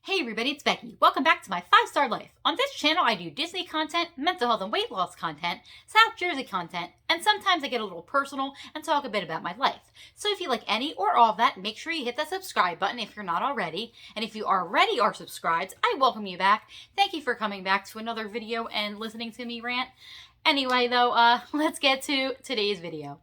Hey everybody, it's Becky. Welcome back to my 5-Star Life. On this channel, I do Disney content, mental health and weight loss content, South Jersey content, and sometimes I get a little personal and talk a bit about my life. So if you like any or all of that, make sure you hit that subscribe button if you're not already. And if you already are subscribed, I welcome you back. Thank you for coming back to another video and listening to me rant. Anyway though, let's get to today's video.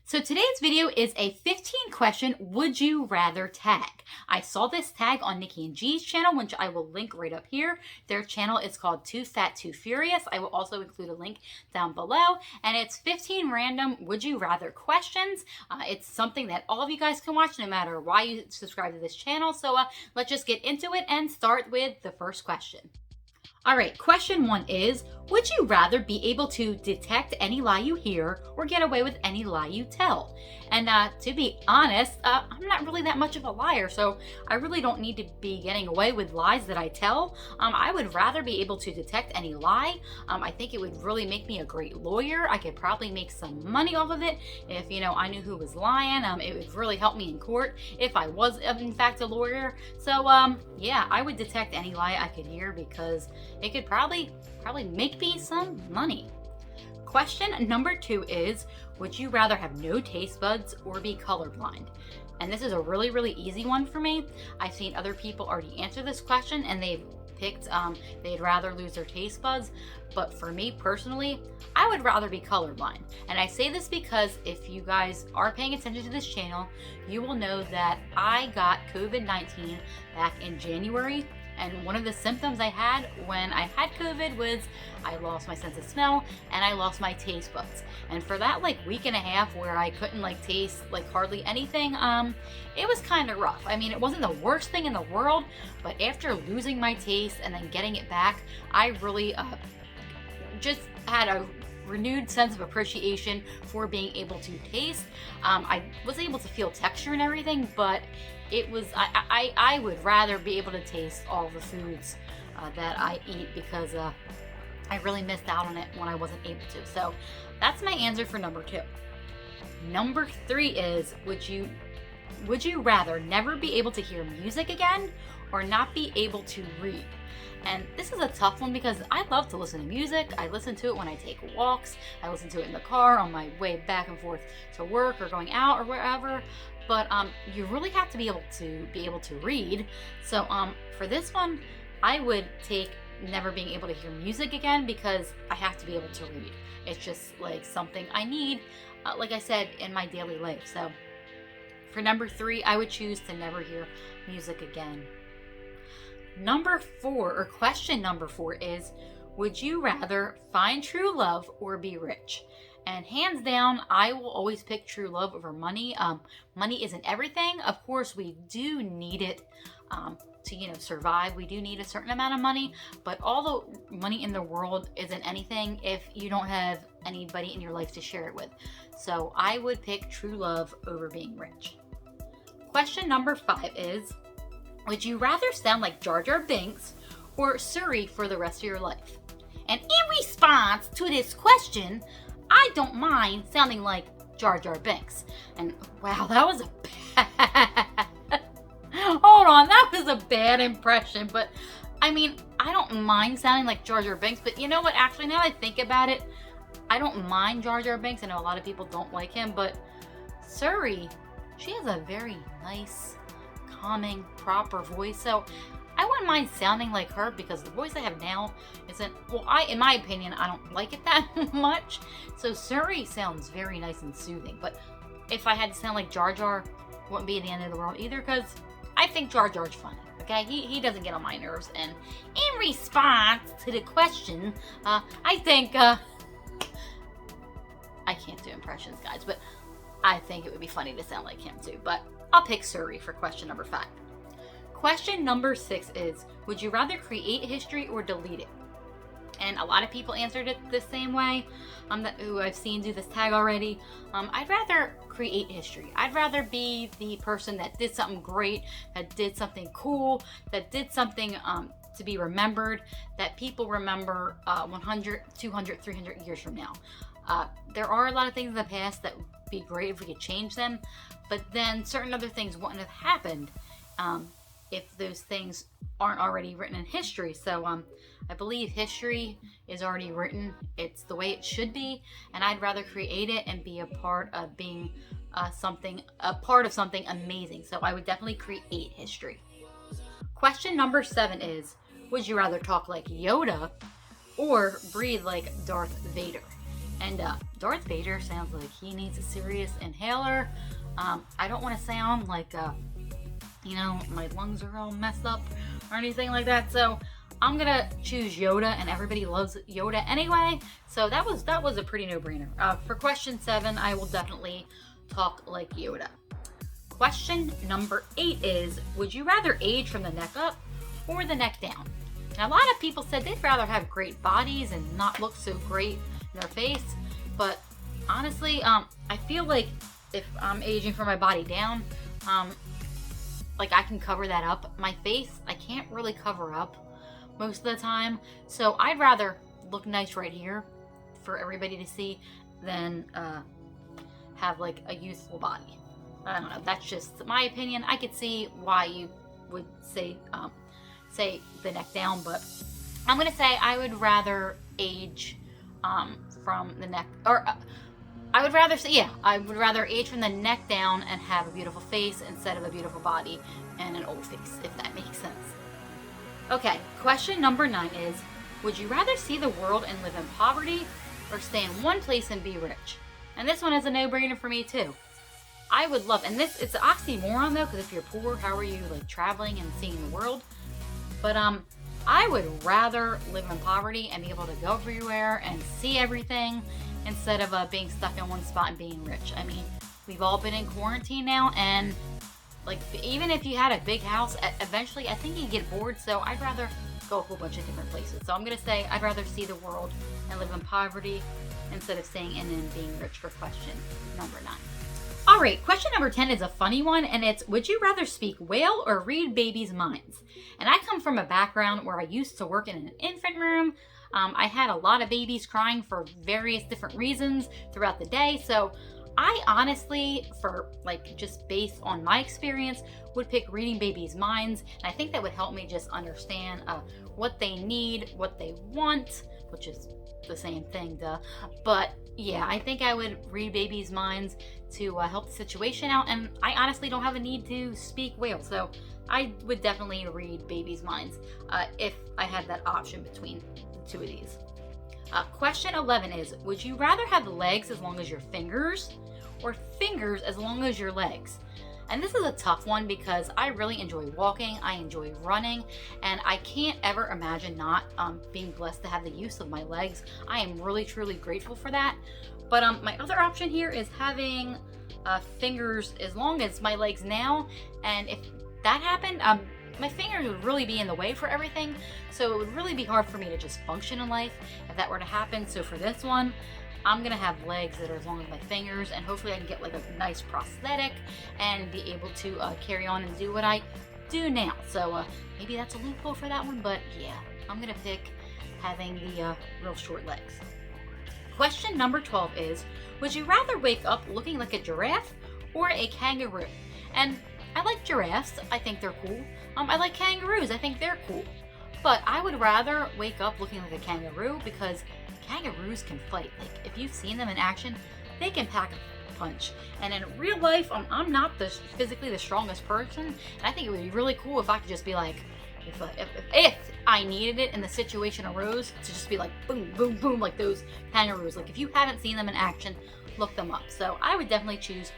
So today's video is a 15-question would you rather tag. I saw this tag on Nicky and G's channel, which I will link right up here. Their channel is called Too Fat, Too Furious. I will also include a link down below. And it's 15 random would you rather questions. It's something that all of you guys can watch no matter why you subscribe to this channel. So let's just get into it and start with the first question. All right, question 1 is, would you rather be able to detect any lie you hear or get away with any lie you tell? And to be honest, I'm not really that much of a liar, so I really don't need to be getting away with lies that I tell. I would rather be able to detect any lie. I think it would really make me a great lawyer. I could probably make some money off of it if, I knew who was lying. It would really help me in court if I was, in fact, a lawyer. So, yeah, I would detect any lie I could hear because it could probably make me some money. Question number 2 is, would you rather have no taste buds or be colorblind? And this is a really, really easy one for me. I've seen other people already answer this question and they've picked, they'd rather lose their taste buds. But for me personally, I would rather be colorblind. And I say this because if you guys are paying attention to this channel, you will know that I got COVID-19 back in January. And one of the symptoms I had when I had COVID was I lost my sense of smell and I lost my taste buds. And for that week and a half where I couldn't taste hardly anything, it was kind of rough. I mean, it wasn't the worst thing in the world, but after losing my taste and then getting it back, I really just had a renewed sense of appreciation for being able to taste. I was able to feel texture and everything, but it was I would rather be able to taste all the foods that I eat because I really missed out on it when I wasn't able to. So that's my answer for number 2. Number 3 is, would you rather never be able to hear music again or not be able to read? And this is a tough one because I love to listen to music. I listen to it when I take walks. I listen to it in the car on my way back and forth to work or going out or wherever. But you really have to be able to read. So for this one, I would take never being able to hear music again because I have to be able to read. It's just something I need, like I said, in my daily life. So for number 3, I would choose to never hear music again. Number 4, or question number 4 is, would you rather find true love or be rich? And hands down, I will always pick true love over money. Money isn't everything. Of course, we do need it to survive. We do need a certain amount of money, but all the money in the world isn't anything if you don't have anybody in your life to share it with. So I would pick true love over being rich. Question number 5 is, would you rather sound like Jar-Jar Binks or Suri for the rest of your life? And in response to this question, I don't mind sounding like Jar-Jar Binks. And wow, that was a bad... Hold on, that was a bad impression. But I mean, I don't mind sounding like Jar-Jar Binks. But you know what? Actually, now that I think about it, I don't mind Jar-Jar Binks. I know a lot of people don't like him. But Suri, she has a very nice, calming, proper voice. So I wouldn't mind sounding like her because the voice I have now isn't, well, in my opinion, I don't like it that much. So Suri sounds very nice and soothing. But if I had to sound like Jar Jar, it wouldn't be the end of the world either because I think Jar Jar's funny. Okay, he doesn't get on my nerves. And in response to the question, I think, I can't do impressions, guys, but I think it would be funny to sound like him too. But I'll pick Suri for question number 5. Question number 6 is, would you rather create history or delete it? And a lot of people answered it the same way, who I've seen do this tag already. I'd rather create history. I'd rather be the person that did something great, that did something cool, that did something to be remembered, that people remember 100, 200, 300 years from now. There are a lot of things in the past that would be great if we could change them, but then certain other things wouldn't have happened if those things aren't already written in history. So I believe history is already written. It's the way it should be, and I'd rather create it and be a part of being a part of something amazing. So I would definitely create history. Question number 7 is, would you rather talk like Yoda or breathe like Darth Vader? And Darth Vader sounds like he needs a serious inhaler. I don't want to sound like, my lungs are all messed up or anything like that. So I'm gonna choose Yoda, and everybody loves Yoda anyway. So that was a pretty no-brainer. For question 7, I will definitely talk like Yoda. Question number 8 is, would you rather age from the neck up or the neck down? Now, a lot of people said they'd rather have great bodies and not look so great in their face, but honestly, I feel like if I'm aging from my body down, like I can cover that up. My face, I can't really cover up most of the time, so I'd rather look nice right here for everybody to see than have like a youthful body. I don't know, that's just my opinion. I could see why you would say the neck down, but I'm gonna say I would rather age from the neck, or I would rather age from the neck down and have a beautiful face instead of a beautiful body and an old face, if that makes sense. Okay, question number 9 is, would you rather see the world and live in poverty or stay in one place and be rich? And this one is a no-brainer for me too. I would love, and it's an oxymoron though, because if you're poor, how are you like traveling and seeing the world? But I would rather live in poverty and be able to go everywhere and see everything instead of being stuck in one spot and being rich. I mean, we've all been in quarantine now, and like even if you had a big house, eventually I think you get bored. So I'd rather go a whole bunch of different places. So I'm gonna say I'd rather see the world and live in poverty instead of staying in and being rich for question number 9. All right, question number 10 is a funny one, and it's, would you rather speak whale or read babies' minds? And I come from a background where I used to work in an infant room. I had a lot of babies crying for various different reasons throughout the day. So I honestly, for like just based on my experience, would pick reading babies' minds. And I think that would help me just understand what they need, what they want, which is the same thing, duh. But yeah, I think I would read babies' minds to help the situation out. And I honestly don't have a need to speak whale. So I would definitely read babies' minds if I had that option between the two of these. Question 11 is, would you rather have legs as long as your fingers or fingers as long as your legs? And this is a tough one because I really enjoy walking, I enjoy running, and I can't ever imagine not being blessed to have the use of my legs. I am really truly grateful for that. But my other option here is having fingers as long as my legs now, and if that happened, my fingers would really be in the way for everything, so it would really be hard for me to just function in life if that were to happen. So for this one, I'm gonna have legs that are as long as my fingers, and hopefully I can get like a nice prosthetic and be able to carry on and do what I do now. So maybe that's a loophole for that one, but yeah, I'm gonna pick having the real short legs. Question number 12 is, would you rather wake up looking like a giraffe or a kangaroo? And I like giraffes, I think they're cool. I like kangaroos, I think they're cool. But I would rather wake up looking like a kangaroo because kangaroos can fight. Like, if you've seen them in action, they can pack a punch. And in real life, I'm not physically the strongest person. And I think it would be really cool if I could just be like, if I needed it and the situation arose, to just be like boom, boom, boom, like those kangaroos. Like, if you haven't seen them in action, look them up. So I would definitely choose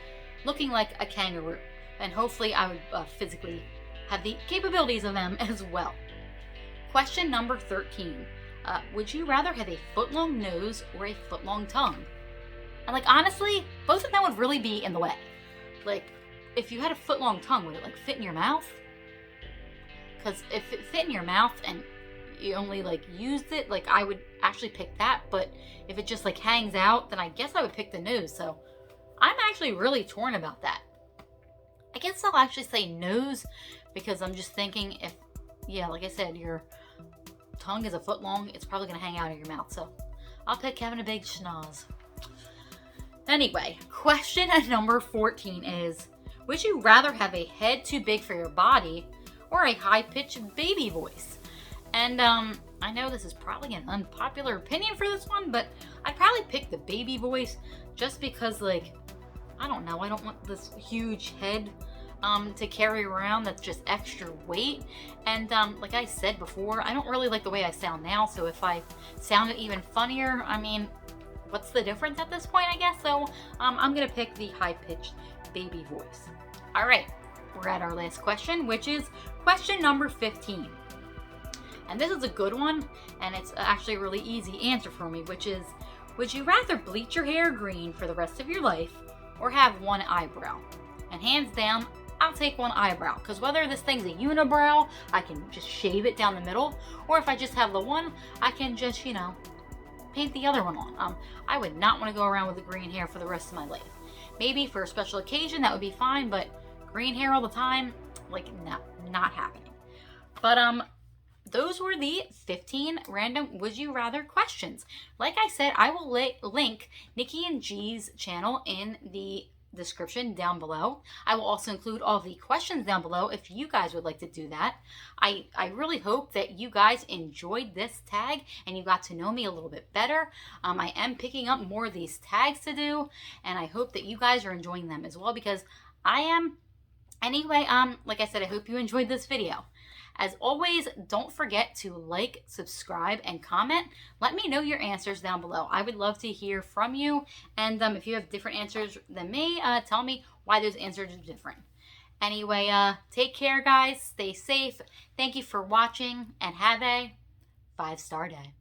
looking like a kangaroo. And hopefully I would physically have the capabilities of them as well. Question number 13. Would you rather have a foot-long nose or a foot-long tongue? And like, honestly, both of them would really be in the way. Like, if you had a foot-long tongue, would it like fit in your mouth? Because if it fit in your mouth and you only like used it, like I would actually pick that. But if it just like hangs out, then I guess I would pick the nose. So I'm actually really torn about that. I guess I'll actually say nose because I'm just thinking if, yeah, like I said, your tongue is a foot long, it's probably going to hang out of your mouth. So I'll pick having a big schnoz. Anyway, question number 14 is, would you rather have a head too big for your body or a high-pitched baby voice? And I know this is probably an unpopular opinion for this one, but I'd probably pick the baby voice just because, like, I don't know, I don't want this huge head to carry around that's just extra weight. And like I said before, I don't really like the way I sound now, so if I sounded even funnier, I mean, what's the difference at this point, I guess? So I'm gonna pick the high-pitched baby voice. All right, we're at our last question, which is question number 15. And this is a good one, and it's actually a really easy answer for me, which is, would you rather bleach your hair green for the rest of your life or have one eyebrow? And hands down, I'll take one eyebrow, because whether this thing's a unibrow, I can just shave it down the middle, or if I just have the one, I can just, you know, paint the other one on. I would not want to go around with the green hair for the rest of my life. Maybe for a special occasion, that would be fine, but green hair all the time, like, no, not happening. But, those were the 15 random Would You Rather questions. Like I said, I will link Nicky and G's channel in the description down below. I will also include all the questions down below if you guys would like to do that. I really hope that you guys enjoyed this tag and you got to know me a little bit better. I am picking up more of these tags to do, and I hope that you guys are enjoying them as well, because I am. Anyway, like I said, I hope you enjoyed this video. As always, don't forget to like, subscribe, and comment. Let me know your answers down below. I would love to hear from you. And if you have different answers than me, tell me why those answers are different. Anyway, take care, guys. Stay safe. Thank you for watching, and have a 5-star day.